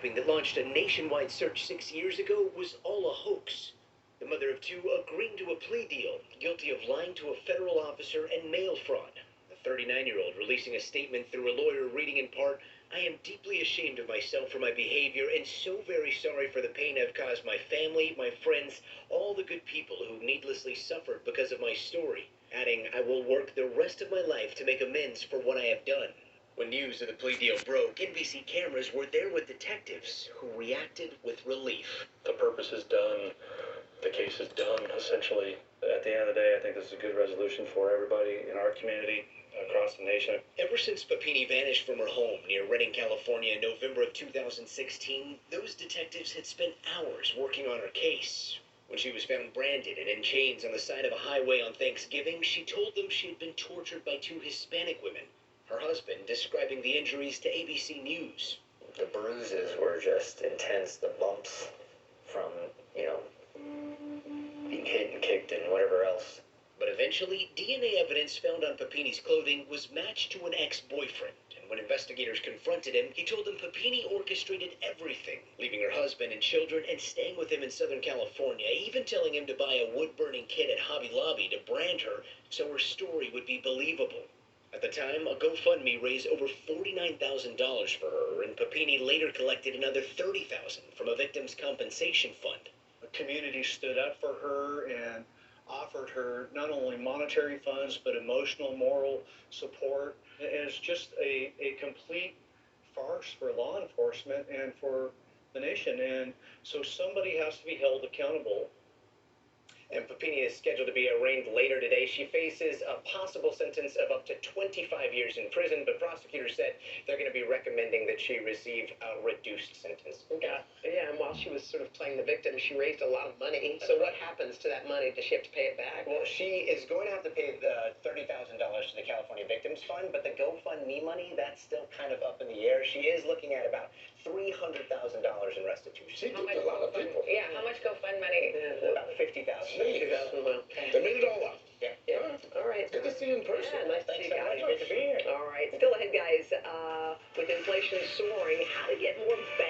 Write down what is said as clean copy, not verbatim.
kidnapping that launched a nationwide search 6 years ago was all a hoax. The mother of two agreeing to a plea deal, guilty of lying to a federal officer and mail fraud. The 39-year-old releasing a statement through a lawyer reading in part, "I am deeply ashamed of myself for my behavior and so very sorry for the pain I've caused my family, my friends, all the good people who needlessly suffered because of my story," adding, "I will work the rest of my life to make amends for what I have done." When news of the plea deal broke, NBC cameras were there with detectives who reacted with relief. The purpose is done. The case is done, essentially. At the end of the day, I think this is a good resolution for everybody in our community, across the nation. Ever since Papini vanished from her home near Redding, California in November of 2016, those detectives had spent hours working on her case. When she was found branded and in chains on the side of a highway on Thanksgiving, she told them she had been tortured by two Hispanic women. Her husband describing the injuries to ABC News. The bruises were just intense, the bumps from, being hit and kicked and whatever else. But eventually, DNA evidence found on Papini's clothing was matched to an ex-boyfriend. And when investigators confronted him, he told them Papini orchestrated everything, leaving her husband and children and staying with him in Southern California, even telling him to buy a wood-burning kit at Hobby Lobby to brand her so her story would be believable. At the time, a GoFundMe raised over $49,000 for her, and Papini later collected another $30,000 from a victim's compensation fund. The community stood up for her and offered her not only monetary funds, but emotional, moral support. It's just a complete farce for law enforcement and for the nation. And so somebody has to be held accountable. And Papini is scheduled to be arraigned later today. She faces a possible sentence of up to 25 years in prison, but prosecutors said they're going to be recommending that she receive a reduced sentence. Yeah, and while she was sort of playing the victim, she raised a lot of money. So what happens to that money? Does she have to pay it back? Well, she is going to have to pay the $30,000 to the California Victims Fund, but the GoFundMe money, that's still kind of up in the air. She is looking at about $300,000 in restitution. She did a lot of people. Yeah, how much GoFund money? About $50,000. 50,000. Well, They made it all up. Yeah. all right. Good to see you in person. Yeah, nice to see you guys. Great to be here. All right. Still ahead, guys. With inflation soaring, how to get more bang